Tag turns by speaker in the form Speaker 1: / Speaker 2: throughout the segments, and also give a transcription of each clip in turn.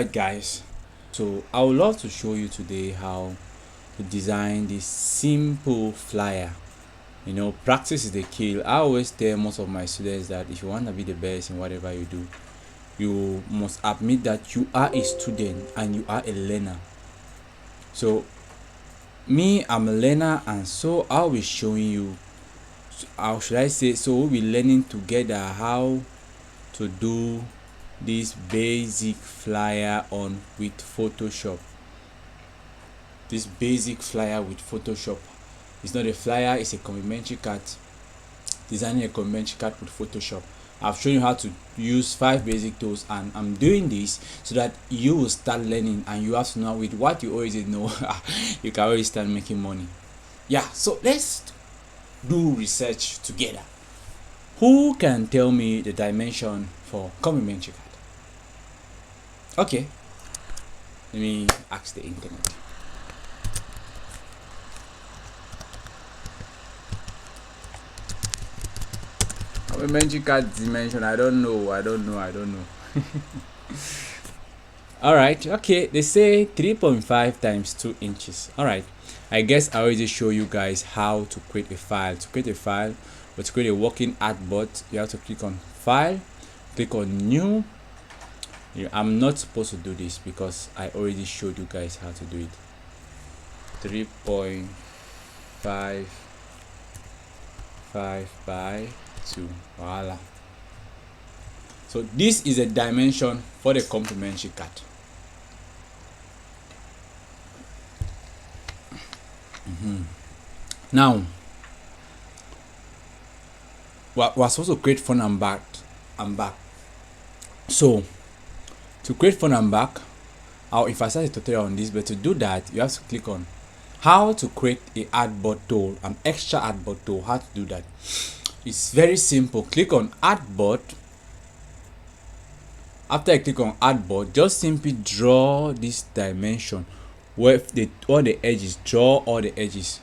Speaker 1: Alright guys, so I would love to show you today how to design this simple flyer. Practice is the key. I always tell most of my students that if you want to be the best in whatever you do, you must admit that you are a student and you are a learner. So me, I'm a learner, and so I'll be showing you, how should I say, so we'll be learning together how to do this basic flyer on with Photoshop. This basic flyer with Photoshop. It's not a flyer, it's a complimentary card. Designing a complimentary card with Photoshop. I've shown you how to use 5 basic tools, and I'm doing this so that you will start learning, and you have to know with what you already know you can already start making money. Yeah, so let's do research together. Who can tell me the dimension for complimentary card? Okay, let me ask the internet. Complimentary card dimension, I don't know. Alright, okay, they say 3.5 times 2 inches. Alright, I guess I already show you guys how to create a file. To create a file, or to create a working artboard, you have to click on File, click on New. I'm not supposed to do this because I already showed you guys how to do it. 3.55 by 2. Voila. So this is a dimension for the complimentary card. Now, we're supposed to create front and back. So to create front and back, I'll emphasize a tutorial on this, but to do that, you have to click on how to create a artboard tool, an extra artboard tool. How to do that? It's very simple. Click on artboard. After I click on artboard, just simply draw this dimension where all the edges. Draw all the edges.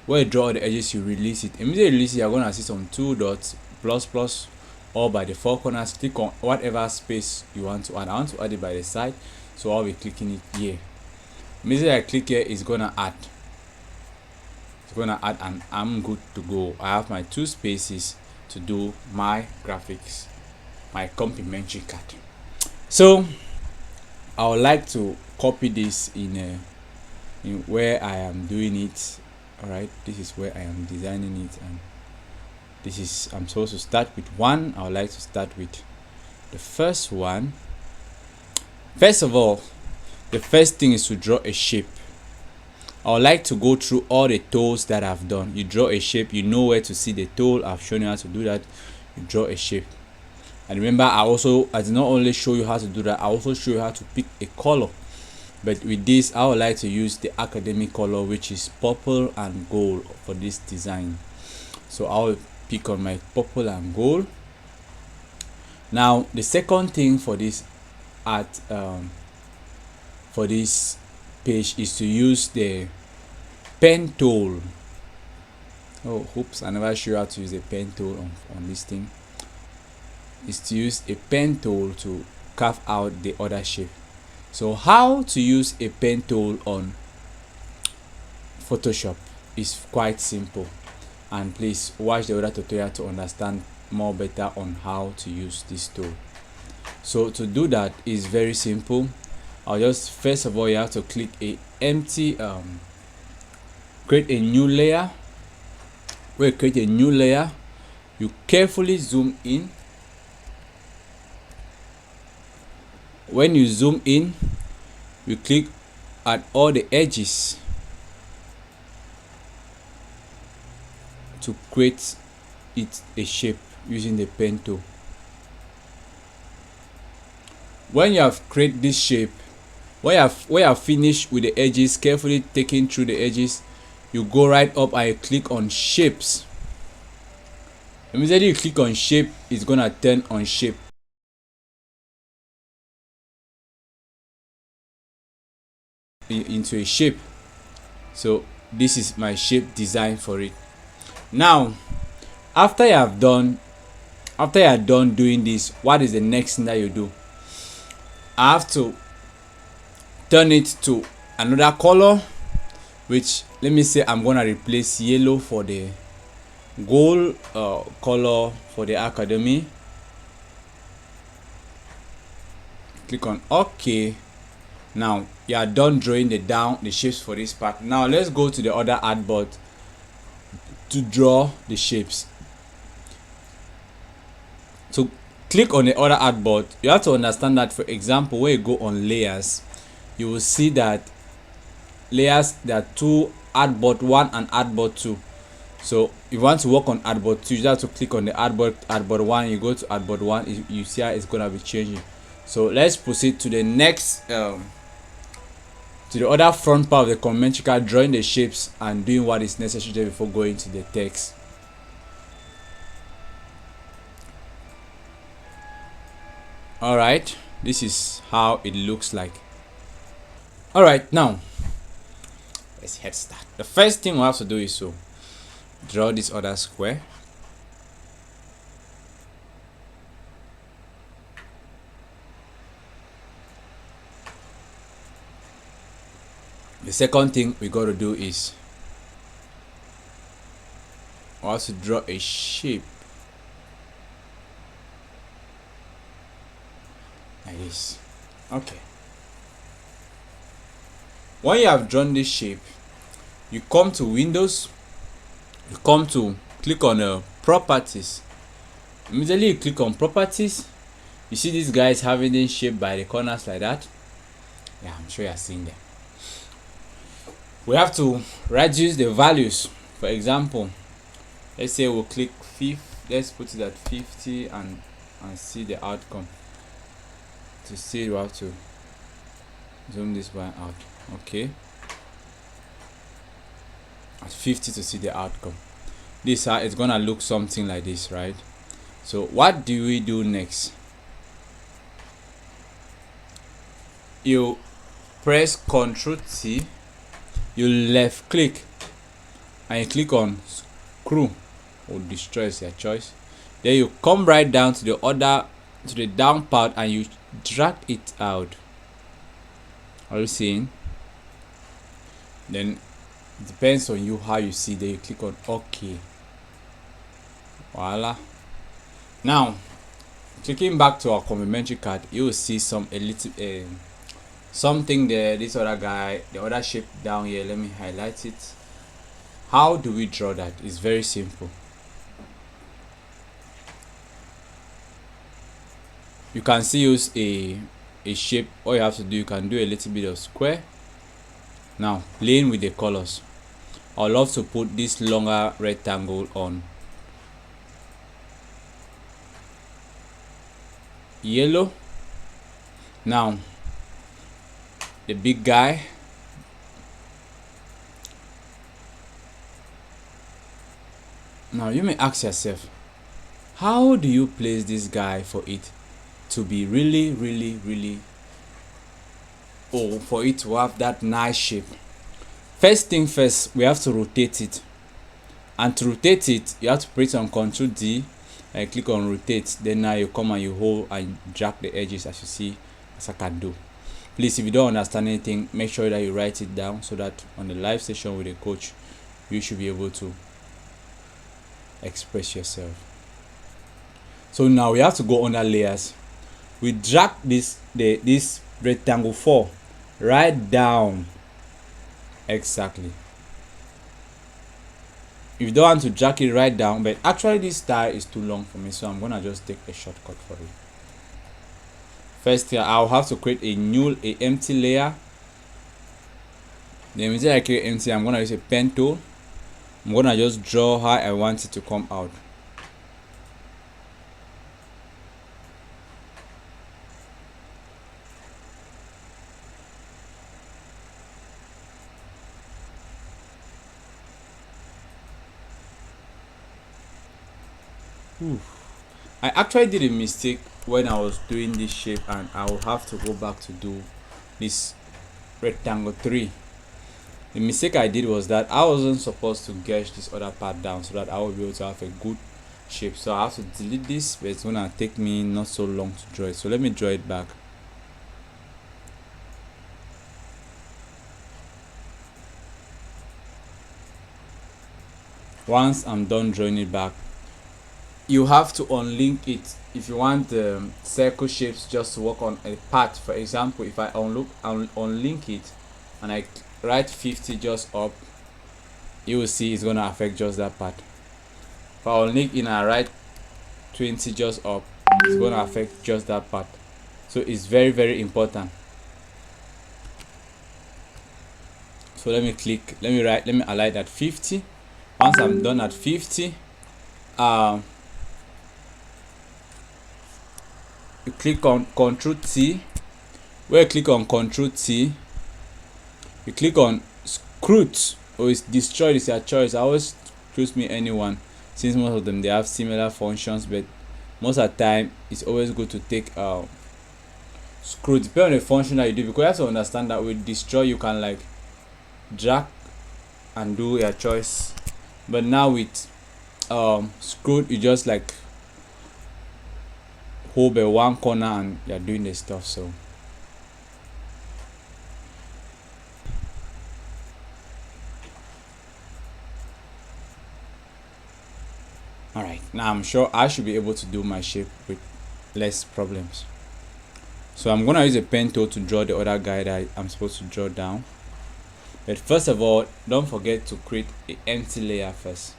Speaker 1: Where you draw all the edges, you release it. Immediately you release it, you're gonna see some 2 dots plus all by the 4 corners. Click on whatever space you want to add. I want to add it by the side, so I'll be clicking it here. Immediately I click here, it's gonna add. And I'm good to go. I have my 2 spaces to do my graphics, my complimentary card. So I would like to copy this in where I am doing it. All right, this is where I am designing it, and this is, I'm supposed to start with 1. I would like to start with the first one. First of all, the first thing is to draw a shape. I would like to go through all the tools that I've done. You draw a shape, you know where to see the tool. I've shown you how to do that. You draw a shape. And remember, I did not only show you how to do that, I also show you how to pick a color. But with this, I would like to use the academic color, which is purple and gold, for this design. So I will pick on my purple and gold. Now the second thing for this for this page is to use the pen tool. Oh, oops, I never showed you how to use a pen tool on this thing. Is to use a pen tool to carve out the other shape. So how to use a pen tool on Photoshop is quite simple, and please watch the other tutorial to understand more better on how to use this tool. So to do that is very simple. I'll just, first of all, you have to click a empty create a new layer. When you create a new layer, you carefully zoom in. When you zoom in, you click at all the edges to create it a shape using the pen tool. When you have created this shape, when you have finished with the edges, carefully taking through the edges, you go right up and you click on shapes. Immediately you click on shape, it's gonna turn on shape. Into a shape. So this is my shape design for it. Now after you are done doing this, what is the next thing that you do? I have to turn it to another color, which let me say I'm gonna replace yellow for the gold color for the academy. Click on OK. Now you are done drawing the shapes for this part. Now let's go to the other artboard to draw the shapes. So click on the other artboard. You have to understand that, for example, when you go on layers, you will see that layers, there are two: artboard 1 and artboard 2. So if you want to work on artboard 2, you have to click on the artboard 1. You go to artboard 1, you see how it's gonna be changing. So let's proceed to the next to the other front part of the complementary card, drawing the shapes and doing what is necessary before going to the text. Alright, this is how it looks like. Alright, now let's head start. The first thing we have to do is to draw this other square. The second thing we got to do is we have to draw a shape like this. Okay. When you have drawn this shape, you come to Windows, you come to click on properties. Immediately you click on properties, you see these guys having this shape by the corners like that. Yeah, I'm sure you are seeing them. We have to reduce the values. For example, let's say we'll click 50, let's put it at 50 and see the outcome. To see, we have to zoom this one out. Okay, at 50 to see the outcome. This it's gonna look something like this, right? So what do we do next? You press Ctrl T, you left click and you click on screw or destroy, is your choice. Then you come right down to the down part and you drag it out. Are you seeing? Then it depends on you how you see. Then you click on OK. Voila. Now clicking back to our complementary card, you will see something there. This other guy, the other shape down here, let me highlight it. How do we draw that? It's very simple. You can still use a shape. All you have to do, you can do a little bit of square. Now playing with the colors, I love to put this longer rectangle on yellow. Now the big guy, now you may ask yourself, how do you place this guy for it to be really for it to have that nice shape? First thing first, we have to rotate it, and to rotate it you have to press on Ctrl D and click on rotate. Then now you come and you hold and drag the edges, as you see, as I can do. Please, if you don't understand anything, make sure that you write it down so that on the live session with the coach you should be able to express yourself. So now we have to go under layers. We drag this rectangle 4 right down. Exactly. If you don't want to drag it right down, but actually this style is too long for me, so I'm gonna just take a shortcut for it. First here, I'll have to create a empty layer. Then instead I create empty, I'm gonna use a pen tool. I'm gonna just draw how I want it to come out. I actually did a mistake when I was doing this shape, and I will have to go back to do this rectangle 3. The mistake I did was that I wasn't supposed to gauge this other part down so that I will be able to have a good shape. So I have to delete this, but it's gonna take me not so long to draw it. So let me draw it back. Once I'm done drawing it back, you have to unlink it if you want the circle shapes just to work on a part. For example, if I unlink it and I write 50 just up, you will see it's going to affect just that part. If I unlink in and write 20 just up, it's going to affect just that part. So it's very, very important. So let me highlight that 50. Once I'm done at 50, you click on Ctrl T. Where you click on Ctrl T, you click on Scrut, or it's destroyed, it's your choice. I always choose me anyone, since most of them they have similar functions, but most of the time it's always good to take Scrut, depending on the function that you do, because you have to understand that with destroy you can like drag and do your choice, but now with Scrut you just like hold by one corner and you're doing the stuff. So alright, now I'm sure I should be able to do my shape with less problems. So I'm gonna use a pen tool to draw the other guy that I'm supposed to draw down. But first of all, don't forget to create an empty layer first.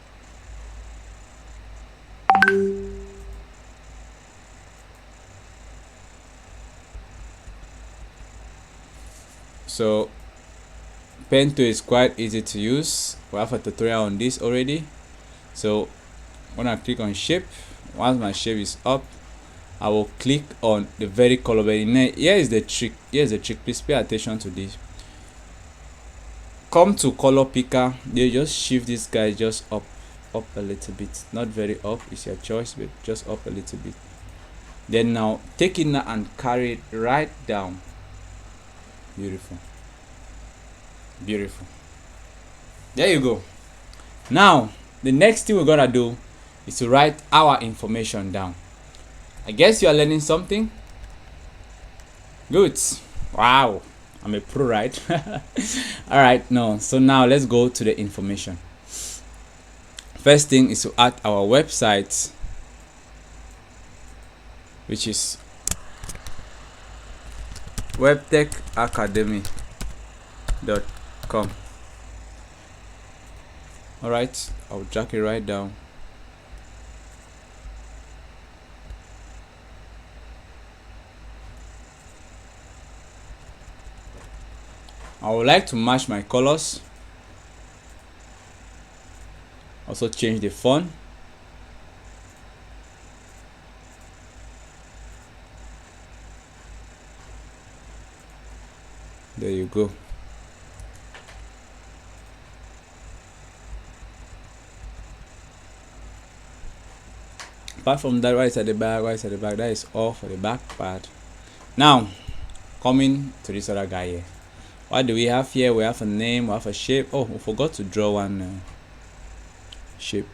Speaker 1: So pen tool is quite easy to use. We have a tutorial on this already. So I'm gonna click on shape. Once my shape is up, I will click on the very color. But here is the trick. Here's the trick. Please pay attention to this. Come to color picker. You just shift this guy just up a little bit. Not very up, it's your choice, but just up a little bit. Then now take it now and carry it right down. Beautiful. Beautiful. There you go. Now the next thing we're gonna do is to write our information down. I guess you are learning something. Good. Wow, I'm a pro, right? All right, no, so now let's go to the information. First thing is to add our website, which is webtechacademy.com. all right, I'll drag it right down. I would like to match my colors. Also change the font. There you go. Apart from that, right at the back, that is all for the back part. Now coming to this other guy here, what do we have here? We have a name, we have a shape. Oh, we forgot to draw one shape.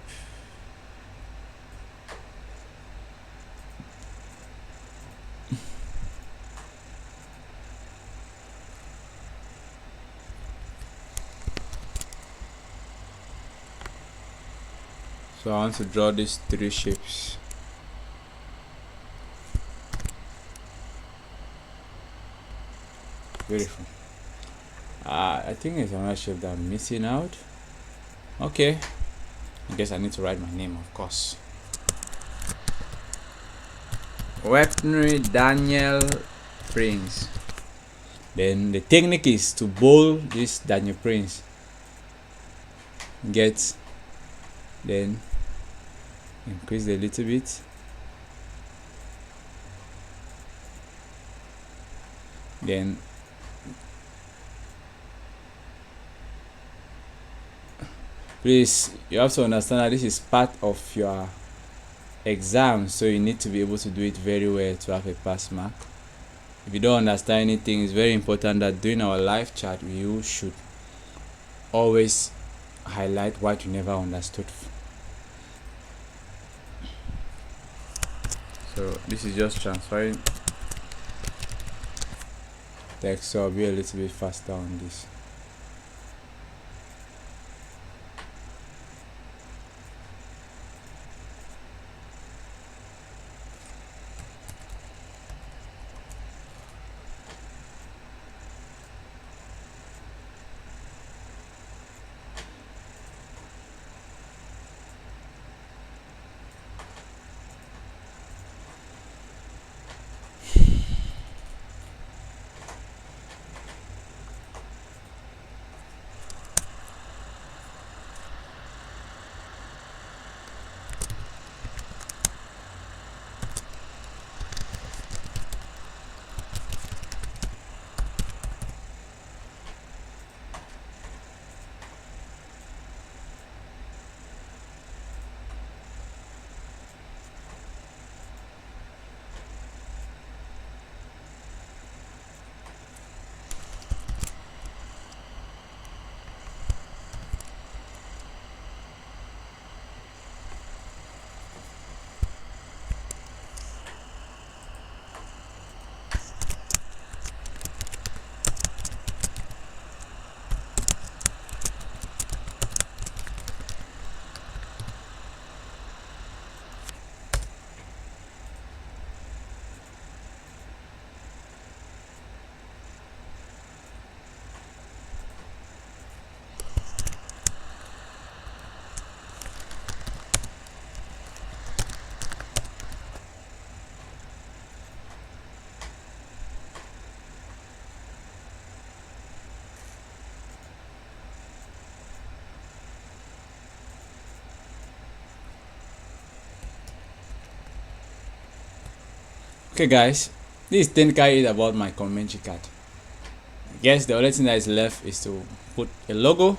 Speaker 1: So I want to draw these three shapes. Beautiful. I think it's another shape that I'm missing out. Okay, I guess I need to write my name, of course. Weaponry Daniel Prince. Then the technique is to bold this Daniel Prince. Get, then increase a little bit. Then please, you have to understand that this is part of your exam, so you need to be able to do it very well to have a pass mark. If you don't understand anything, it's very important that during our live chat you should always highlight what you never understood. So this is just transferring text, so I'll be a little bit faster on this. Okay guys, this is 10k about my Complementary card. I guess the only thing that is left is to put a logo.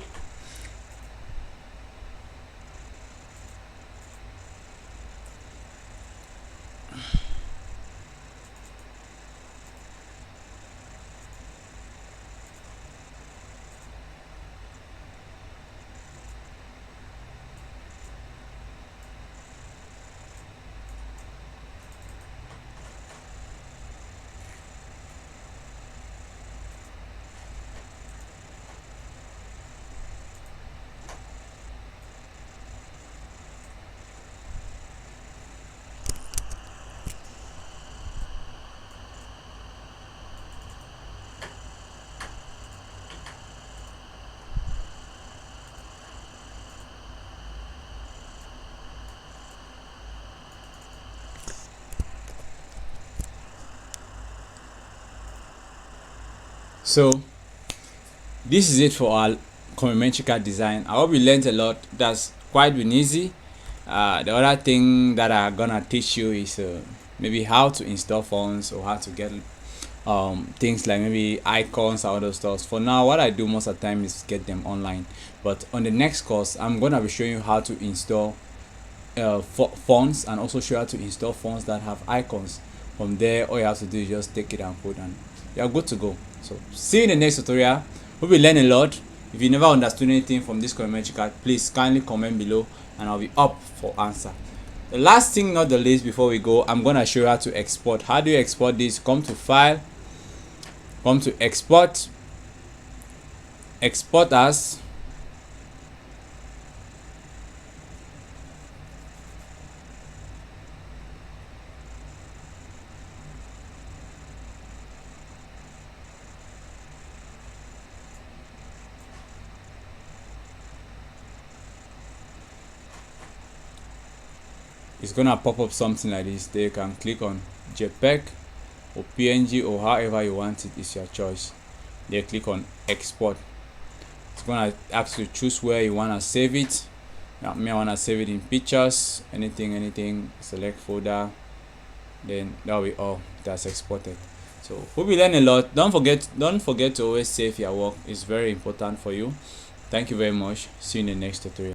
Speaker 1: So this is it for our Complementary card design. I hope you learned a lot. That's quite been easy. The other thing that I'm gonna teach you is maybe how to install fonts or how to get things like maybe icons or other stuff. For now, what I do most of the time is get them online, but on the next course I'm gonna be showing you how to install fonts, and also show you how to install fonts that have icons. From there, all you have to do is just take it and put, and you're good to go. So see you in the next tutorial. Hope you learn a lot. If you never understood anything from this Complementary card, please kindly comment below and I'll be up for answer. The last thing, not the least, before we go, I'm gonna show you how to export. How do you export this? Come to file, come to export, export as. It's gonna pop up something like this. There you can click on JPEG or PNG or however you want it. It's your choice. There, click on export. It's gonna ask you to choose where you wanna save it. Now, me, I wanna save it in pictures, anything. Select folder, then that'll be all that's exported. So hope you learn a lot. Don't forget to always save your work. It's very important for you. Thank you very much. See you in the next tutorial.